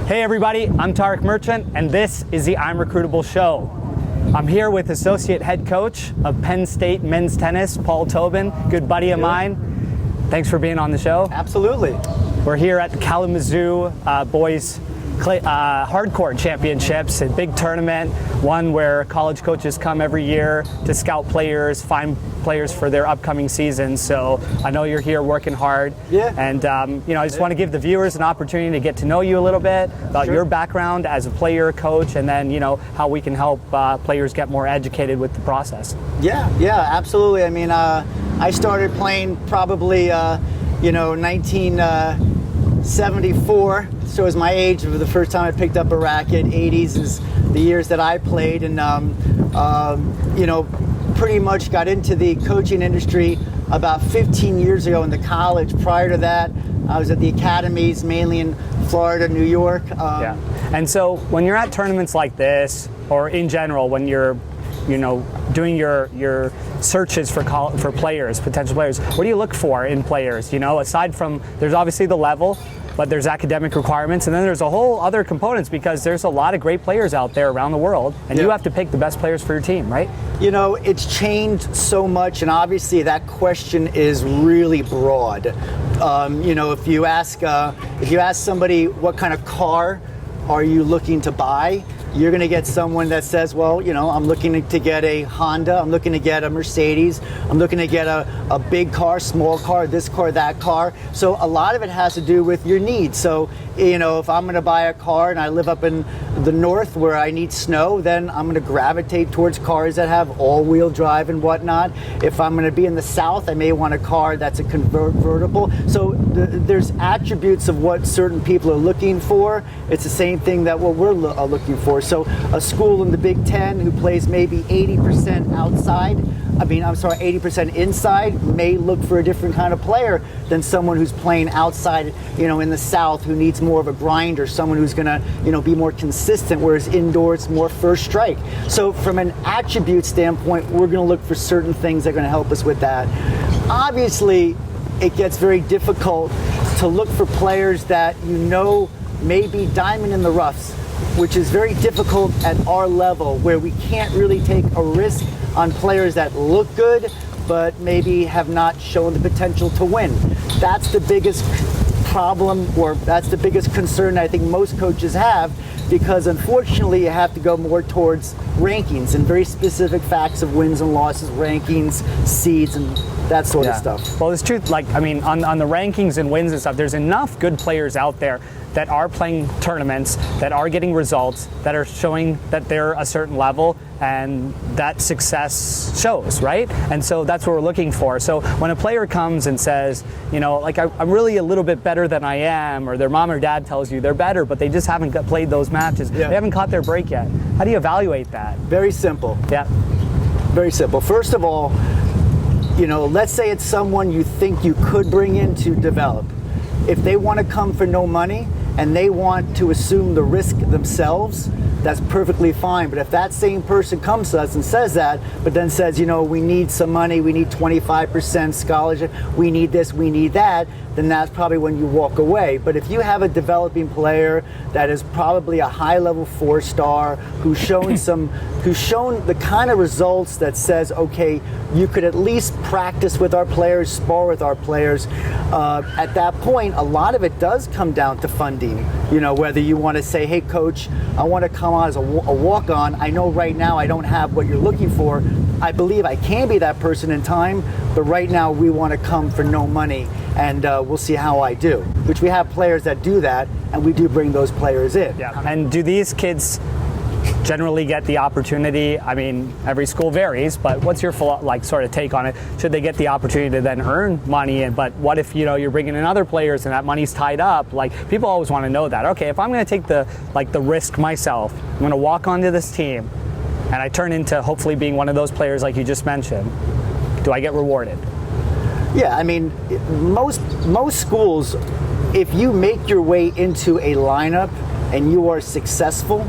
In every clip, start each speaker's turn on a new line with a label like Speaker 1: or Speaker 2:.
Speaker 1: Hey everybody, I'm Tarek Merchant, and this is the IMRecruitable show. I'm here with Associate Head Coach of Penn State Men's Tennis, Paul Tobin, good buddy of mine. Thanks for being on the show.
Speaker 2: Absolutely.
Speaker 1: We're here at the Kalamazoo Boys Hardcourt Championships, a big tournament, one where college coaches come every year to scout players, find players for their upcoming season. So I know you're here working hard.
Speaker 2: Yeah.
Speaker 1: And I just want to give the viewers an opportunity to get to know you a little bit about your background as a player, coach, and then how we can help players get more educated with the process.
Speaker 2: Yeah, absolutely. I mean, I started playing probably 1974. So it was my age of the first time I picked up a racket. 80s is the years that I played, and pretty much got into the coaching industry about 15 years ago in the college. Prior to that, I was at the academies, mainly in Florida, New York.
Speaker 1: And so when you're at tournaments like this, or in general, when you're doing your searches for players, potential players, what do you look for in players? Aside from, there's obviously the level, but there's academic requirements, and then there's a whole other components, because there's a lot of great players out there around the world, and you have to pick the best players for your team, right?
Speaker 2: It's changed so much, and obviously that question is really broad. If you ask somebody what kind of car are you looking to buy, you're going to get someone that says, well, I'm looking to get a Honda, I'm looking to get a Mercedes, I'm looking to get a big car, small car, this car, that car. So a lot of it has to do with your needs. So, if I'm going to buy a car and I live up in the north where I need snow, then I'm going to gravitate towards cars that have all-wheel drive and whatnot. If I'm going to be in the south, I may want a car that's a convertible. So there's attributes of what certain people are looking for. It's the same thing that what we're looking for. So a school in the Big Ten who plays maybe 80% 80% inside may look for a different kind of player than someone who's playing outside, in the South, who needs more of a grinder, someone who's gonna, be more consistent, whereas indoors more first strike. So from an attribute standpoint, we're gonna look for certain things that are gonna help us with that. Obviously, it gets very difficult to look for players that may be diamond in the roughs, which is very difficult at our level, where we can't really take a risk on players that look good but maybe have not shown the potential to win. That's the biggest problem, or that's the biggest concern I think most coaches have, because unfortunately you have to go more towards rankings and very specific facts of wins and losses, rankings, seeds, and that sort of stuff.
Speaker 1: Well, it's true, on the rankings and wins and stuff, there's enough good players out there that are playing tournaments, that are getting results, that are showing that they're a certain level, and that success shows, right? And so that's what we're looking for. So when a player comes and says, I'm really a little bit better than I am, or their mom or dad tells you they're better, but they just haven't played those matches, they haven't caught their break yet. How do you evaluate that?
Speaker 2: Very simple.
Speaker 1: Yeah.
Speaker 2: Very simple. First of all, let's say it's someone you think you could bring in to develop. If they want to come for no money and they want to assume the risk themselves, that's perfectly fine. But if that same person comes to us and says that, but then says, we need some money, we need 25% scholarship, we need this, we need that, then that's probably when you walk away. But if you have a developing player that is probably a high-level 4-star, who's shown the kind of results that says, okay, you could at least practice with our players, spar with our players. At that point, a lot of it does come down to funding. Whether you want to say, hey, coach, I want to come on as a walk-on. I know right now I don't have what you're looking for. I believe I can be that person in time, but right now we want to come for no money, and we'll see how I do. Which we have players that do that, and we do bring those players in.
Speaker 1: Yeah. And do these kids generally get the opportunity? I mean, every school varies, but what's your sort of take on it? Should they get the opportunity to then earn money? But what if you're bringing in other players and that money's tied up? People always want to know that. Okay, if I'm going to take the risk myself, I'm going to walk onto this team, and I turn into hopefully being one of those players like you just mentioned, do I get rewarded?
Speaker 2: Yeah, I mean, most schools, if you make your way into a lineup and you are successful,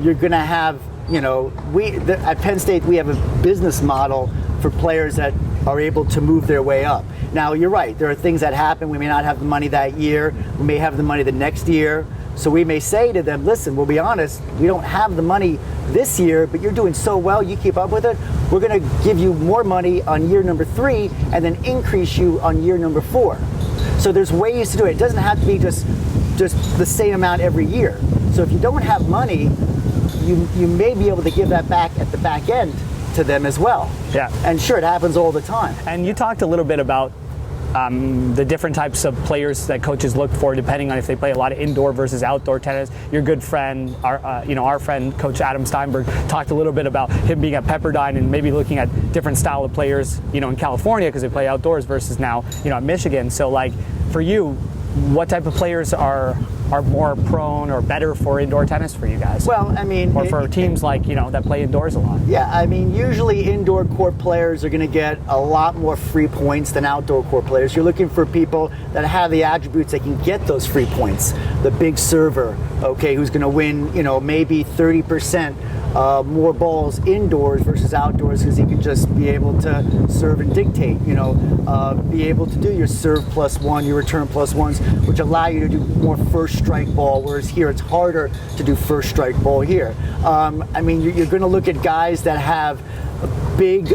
Speaker 2: you're going to have, at Penn State, we have a business model for players that are able to move their way up. Now, you're right. There are things that happen. We may not have the money that year. We may have the money the next year. So we may say to them, listen, we'll be honest, we don't have the money this year, but you're doing so well, you keep up with it, we're going to give you more money on year number 3 and then increase you on year number 4. So there's ways to do it. It doesn't have to be just the same amount every year. So if you don't have money, you may be able to give that back at the back end to them as well.
Speaker 1: Yeah.
Speaker 2: And sure, it happens all the time.
Speaker 1: And you talked a little bit about the different types of players that coaches look for, depending on if they play a lot of indoor versus outdoor tennis. Your good friend, our friend, Coach Adam Steinberg, talked a little bit about him being at Pepperdine and maybe looking at different style of players, in California because they play outdoors versus now, at Michigan. So, like, for you, what type of players are more prone or better for indoor tennis for you guys?
Speaker 2: Well, I mean,
Speaker 1: or for teams like that play indoors a lot.
Speaker 2: Yeah, I mean, usually indoor court players are going to get a lot more free points than outdoor court players. You're looking for people that have the attributes that can get those free points. The big server, okay, who's going to win, maybe 30% more balls indoors versus outdoors because he can just be able to serve and dictate, be able to do your serve +1, your return +1s, which allow you to do more first strike ball, whereas here it's harder to do first strike ball here. I mean, you're going to look at guys that have big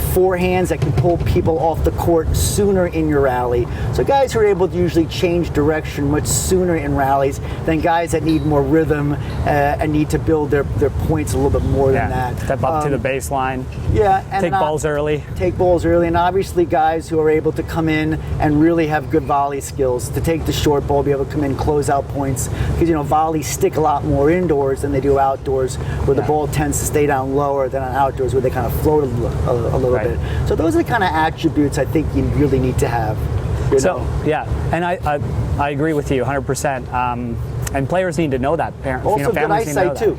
Speaker 2: forehands that can pull people off the court sooner in your rally. So guys who are able to usually change direction much sooner in rallies than guys that need more rhythm and need to build their points a little bit more than that.
Speaker 1: Step up to the baseline.
Speaker 2: Yeah. And
Speaker 1: take balls early.
Speaker 2: Take balls early. And obviously guys who are able to come in and really have good volley skills, to take the short ball, be able to come in, close out points. Because, volleys stick a lot more indoors than they do outdoors, where the ball tends to stay down lower than on outdoors, where they kind of float a little bit. So those are the kind of attributes I think you really need to have.
Speaker 1: Yeah, and I agree with you 100%. And players need to know that. Parents,
Speaker 2: also, good eyesight too.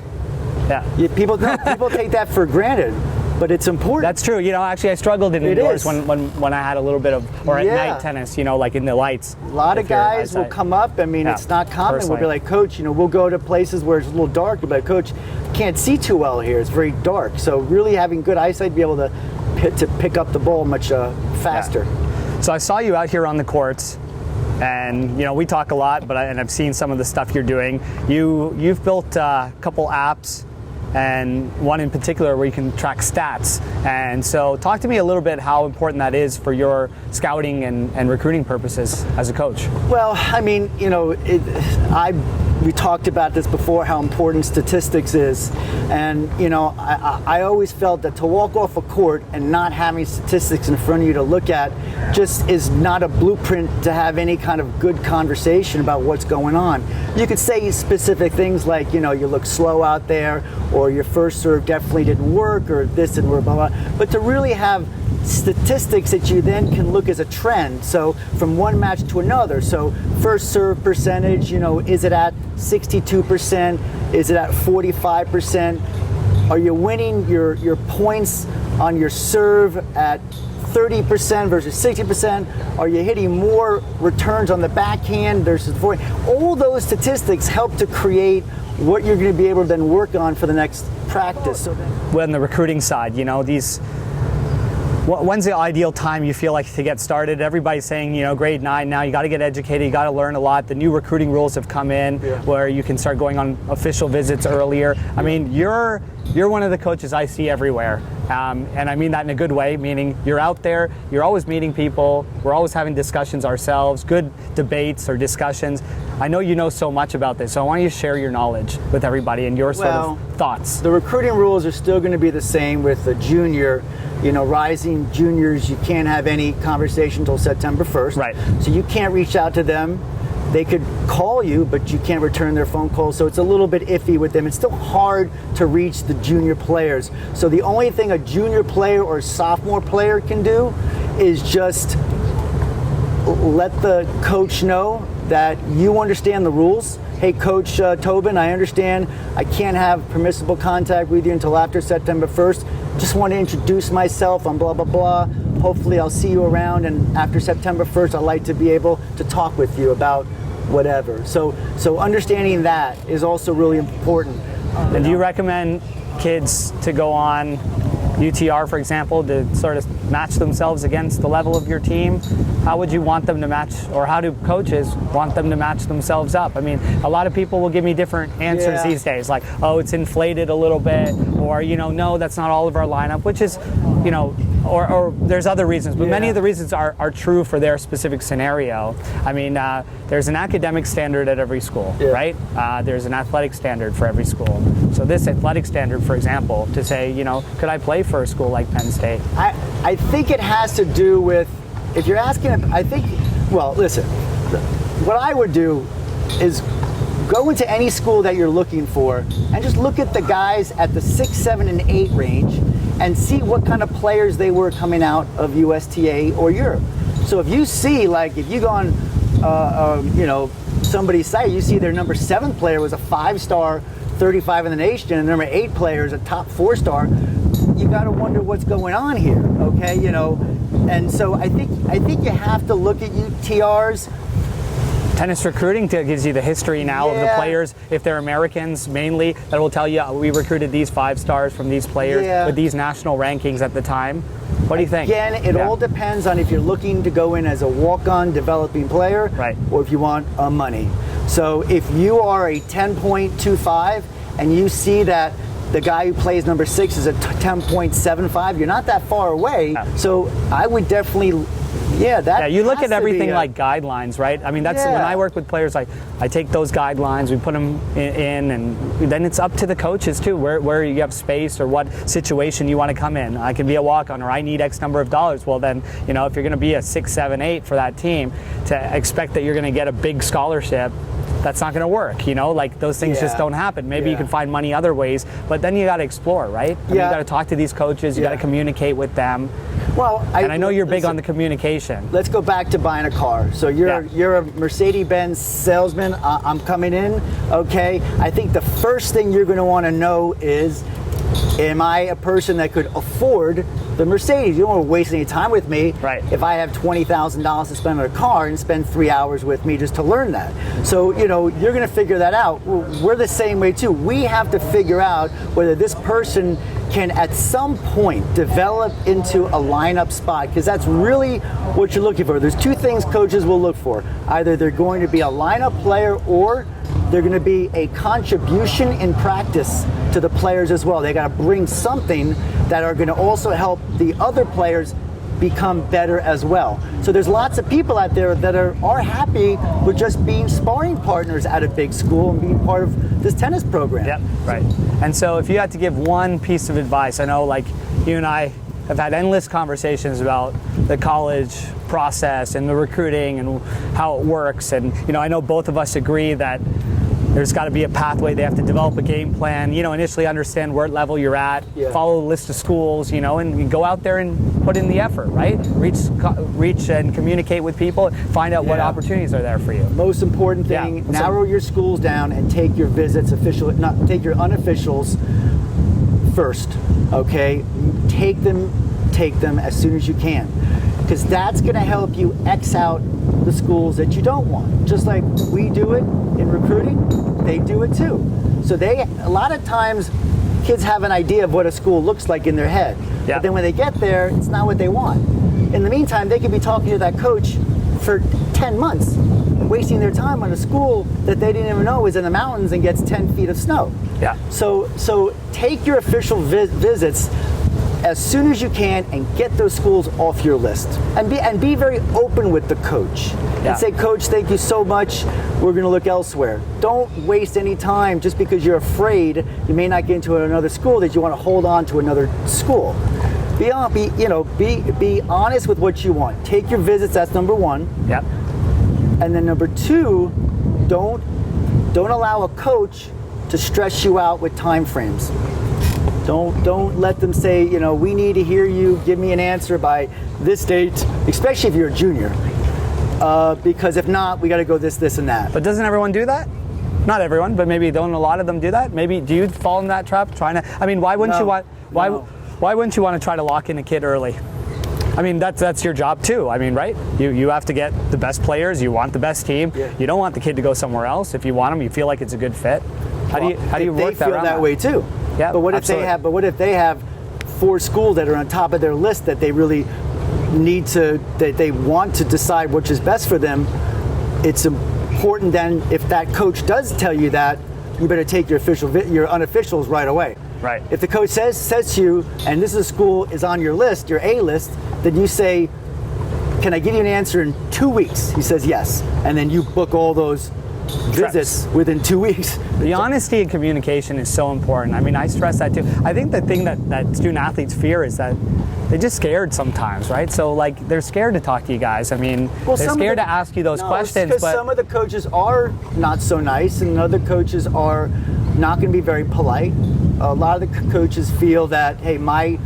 Speaker 1: Yeah.
Speaker 2: People take that for granted, but it's important.
Speaker 1: That's true. Actually, I struggled in indoors when I had a little bit of, or at night tennis. Like in the lights.
Speaker 2: A lot of guys will come up. I mean, it's not common.
Speaker 1: Personally.
Speaker 2: We'll be like, Coach, we'll go to places where it's a little dark. We'll be like, Coach, can't see too well here. It's very dark. So really having good eyesight, be able to pick up the ball much faster.
Speaker 1: Yeah. So I saw you out here on the courts, and we talk a lot, but I've seen some of the stuff you're doing. You've built a couple apps, and one in particular where you can track stats. And so talk to me a little bit how important that is for your scouting and recruiting purposes as a coach.
Speaker 2: Well, I mean, we talked about this before, how important statistics is. And, I always felt that to walk off a court and not having statistics in front of you to look at just is not a blueprint to have any kind of good conversation about what's going on. You could say specific things like, you look slow out there, or your first serve definitely didn't work, or this didn't work, blah, blah. But to really have statistics that you then can look as a trend, so from one match to another. So first serve percentage, is it at 62%? Is it at 45%? Are you winning your points on your serve at 30% versus 60%? Are you hitting more returns on the backhand versus the forehand? All those statistics help to create what you're going to be able to then work on for the next practice.
Speaker 1: Well, on the recruiting side, when's the ideal time you feel like to get started? Everybody's saying, grade 9 now, you got to get educated, you got to learn a lot. The new recruiting rules have come in where you can start going on official visits earlier. I mean, you're one of the coaches I see everywhere. And I mean that in a good way, meaning you're out there, you're always meeting people, we're always having discussions ourselves, good debates or discussions. I know you know so much about this, so I want you to share your knowledge with everybody and your sort of thoughts.
Speaker 2: The recruiting rules are still going to be the same with the junior. Rising juniors, you can't have any conversation until September 1st.
Speaker 1: Right.
Speaker 2: So you can't reach out to them. They could call you, but you can't return their phone calls, so it's a little bit iffy with them. It's still hard to reach the junior players. So the only thing a junior player or sophomore player can do is just let the coach know that you understand the rules. Hey, Coach Tobin, I understand I can't have permissible contact with you until after September 1st. Just want to introduce myself on blah, blah, blah. Hopefully I'll see you around, and after September 1st, I'd like to be able to talk with you about whatever. So understanding that is also really important.
Speaker 1: And do you recommend kids to go on UTR, for example, to sort of match themselves against the level of your team? How would you want them to match, or how do coaches want them to match themselves up? I mean, a lot of people will give me different answers these days, like, oh, it's inflated a little bit, or, no, that's not all of our lineup, which is, or there's other reasons, but many of the reasons are true for their specific scenario. I mean, there's an academic standard at every school, right? There's an athletic standard for every school. So this athletic standard, for example, to say, could I play for a school like Penn State?
Speaker 2: I think it has to do with, if you're asking, well, listen, what I would do is go into any school that you're looking for and just look at the guys at the 6, 7, and 8 range and see what kind of players they were coming out of USTA or Europe. So if you see, like, if you go on, somebody's site, you see their number 7 player was a 5-star, 35 in the nation, and the number 8 player is a top 4-star, you got to wonder what's going on here, okay? And so I think you have to look at UTRs.
Speaker 1: Tennis recruiting gives you the history now of the players. If they're Americans mainly, that will tell you we recruited these 5 stars from these players with these national rankings at the time. What do you think?
Speaker 2: Again, it all depends on if you're looking to go in as a walk-on developing player,
Speaker 1: right,
Speaker 2: or if you want money. So if you are a 10.25 and you see that the guy who plays number 6 is a 10.75, you're not that far away.
Speaker 1: Yeah.
Speaker 2: So I would definitely,
Speaker 1: you look at everything like guidelines, right? I mean, that's when I work with players, I take those guidelines, we put them in, and then it's up to the coaches too, where you have space or what situation you want to come in. I can be a walk-on, or I need X number of dollars. Well, then, if you're going to be a 6, 7, 8 for that team, to expect that you're going to get a big scholarship, that's not going to work, like those things just don't happen. Maybe you can find money other ways, but then you got to explore, right? You got to talk to these coaches, you got to communicate with them.
Speaker 2: Well,
Speaker 1: I know you're big on the communication.
Speaker 2: Let's go back to buying a car. So you're a Mercedes-Benz salesman. I'm coming in, okay? I think the first thing you're going to want to know is, am I a person that could afford the Mercedes? You don't want to waste any time with me if I have $20,000 to spend on a car and spend 3 hours with me just to learn that. So, you're going to figure that out. We're the same way too. We have to figure out whether this person can at some point develop into a lineup spot, because that's really what you're looking for. There's 2 things coaches will look for. Either they're going to be a lineup player, or they're going to be a contribution in practice to the players as well. They got to bring something that are going to also help the other players become better as well. So there's lots of people out there that are happy with just being sparring partners at a big school and being part of this tennis program.
Speaker 1: Yep, right. And so if you had to give one piece of advice, I know like you and I have had endless conversations about the college process and the recruiting and how it works. And, I know both of us agree that there's got to be a pathway. They have to develop a game plan, initially understand what level you're at, follow a list of schools, and go out there and put in the effort, right? Reach and communicate with people, find out what opportunities are there for you.
Speaker 2: Most important thing, narrow your schools down and take your visits take your unofficials first, okay? Take them as soon as you can, because that's going to help you X out the schools that you don't want. Just like we do it in recruiting, they do it too. So a lot of times kids have an idea of what a school looks like in their head, but then when they get there, it's not what they want. In the meantime, they could be talking to that coach for 10 months, wasting their time on a school that they didn't even know is in the mountains and gets 10 feet of snow. So take your official visits as soon as you can and get those schools off your list, and be very open with the coach and say, Coach, thank you so much, we're going to look elsewhere. Don't waste any time just because you're afraid you may not get into another school that you want to hold on to another school. Be honest with what you want. Take your visits, that's number 1. And then number 2, don't allow a coach to stress you out with time frames. Don't let them say, we need to hear you, give me an answer by this date, especially if you're a junior. Because if not, we got to go this, and that.
Speaker 1: But doesn't everyone do that? Not everyone, but maybe don't a lot of them do that? Maybe, do you fall in that trap? Why wouldn't you want, why wouldn't you want to try to lock in a kid early? I mean, that's your job too. I mean, right? You have to get the best players. You want the best team. You don't want the kid to go somewhere else. If you want them, you feel like it's a good fit. How do you work that around?
Speaker 2: They feel that way too.
Speaker 1: Yeah,
Speaker 2: but what if they have 4 schools that are on top of their list that they really that they want to decide which is best for them, it's important then if that coach does tell you that, you better take your unofficials right away.
Speaker 1: Right.
Speaker 2: If the coach says to you, and this is a school is on your list, your A list, then you say, can I give you an answer in 2 weeks? He says yes. And then you book all those visits within 2 weeks.
Speaker 1: The honesty and communication is so important. I mean, I stress that too. I think the thing that student athletes fear is that they're just scared sometimes, right? So like they're scared to talk to you guys. I mean, they're scared to ask you those questions.
Speaker 2: Because some of the coaches are not so nice, and other coaches are not going to be very polite. A lot of the coaches feel that, hey, my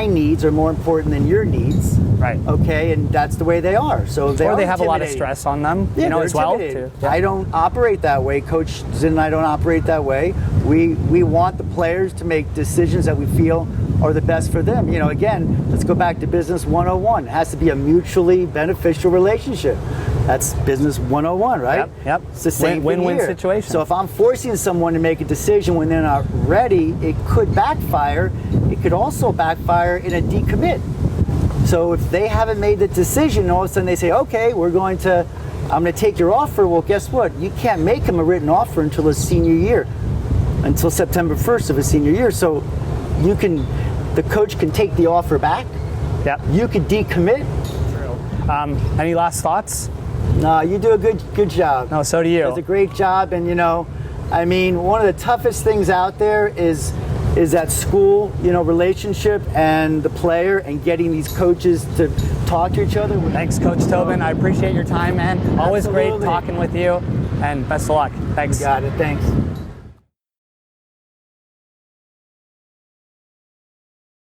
Speaker 2: needs are more important than your needs.
Speaker 1: Right.
Speaker 2: Okay, and that's the way they are. So they
Speaker 1: have a lot of stress on them, as well.
Speaker 2: I don't operate that way. Coach Zinn and I don't operate that way. We want the players to make decisions that we feel are the best for them. Again, let's go back to business 101. It has to be a mutually beneficial relationship. That's business 101, right?
Speaker 1: Yep.
Speaker 2: It's the same
Speaker 1: win-win situation.
Speaker 2: So if I'm forcing someone to make a decision when they're not ready, it could backfire. It could also backfire in a decommit. So if they haven't made the decision, all of a sudden they say, okay, I'm going to take your offer. Well, guess what? You can't make him a written offer until his senior year, until September 1st of his senior year. So the coach can take the offer back.
Speaker 1: Yep.
Speaker 2: You could decommit.
Speaker 1: True. Any last thoughts?
Speaker 2: No, you do a good job.
Speaker 1: No, so do you.
Speaker 2: It's a great job, and one of the toughest things out there is that school, relationship and the player, and getting these coaches to talk to each other.
Speaker 1: Thanks, Coach Tobin. I appreciate your time, man. Always
Speaker 2: Absolutely.
Speaker 1: great talking with you, and best of luck. Thanks.
Speaker 2: You got it. Thanks.